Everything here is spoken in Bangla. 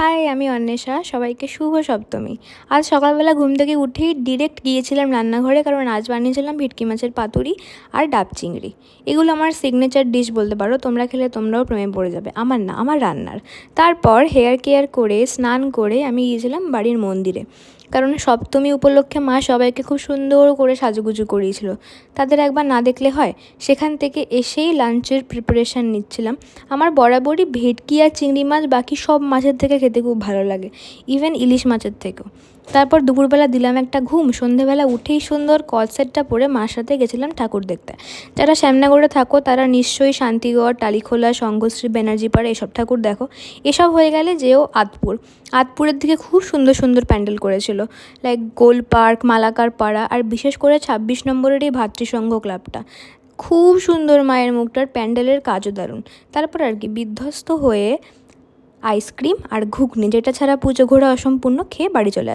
হাই, আমি অন্বেষা। সবাইকে শুভ সপ্তমী। আজ সকালবেলা ঘুম থেকে উঠেই ডিরেক্ট গিয়েছিলাম রান্নাঘরে, কারণ আজ বানিয়েছিলাম ভেটকি মাছের পাতুরি আর ডাব চিংড়ি। এগুলো আমার সিগনেচার ডিশ বলতে পারো। তোমরা খেলে তোমরাও প্রেমে পড়ে যাবে। আমার না, আমার রান্নার। তারপর হেয়ার কেয়ার করে স্নান করে আমি গিয়েছিলাম বাড়ির মন্দিরে, কারণ সপ্তমী উপলক্ষে মা সবাইকে খুব সুন্দর করে সাজুগুজু করিয়েছিল। তাদের একবার না দেখলে হয়। সেখান থেকে এসেই লাঞ্চের প্রিপারেশান নিচ্ছিলাম। আমার বরাবরই ভেটকি আর চিংড়ি মাছ বাকি সব মাছের থেকে খেতে খুব ভালো লাগে, ইভেন ইলিশ মাছের থেকেও। তারপর দুপুরবেলা দিলাম একটা ঘুম। সন্ধেবেলা উঠেই সুন্দর কট সেটটা পরে মার সাথে গেছিলাম ঠাকুর দেখতে। যারা শ্যামনগরে থাকো তারা নিশ্চয়ই শান্তিগড়, টালিখোলা, সঙ্গশ্রী, ব্যানার্জিপাড়া এসব ঠাকুর দেখো। এসব হয়ে গেলে যেও আতপুরের দিকে খুব সুন্দর সুন্দর প্যান্ডেল করেছিল, লাইক গোল পার্ক, মালাকার পাড়া, আর বিশেষ করে 26 নম্বরের এই ভাতৃসংঘ ক্লাবটা। খুব সুন্দর, মায়ের মুখটার প্যান্ডেলের কাজও দারুণ। তারপর আর কি বিধ্বস্ত হয়ে আইসক্রিম আর ঘুগনি, যেটা ছাড়া পুজো ঘোরা অসম্পূর্ণ, খেয়ে বাড়ি চলে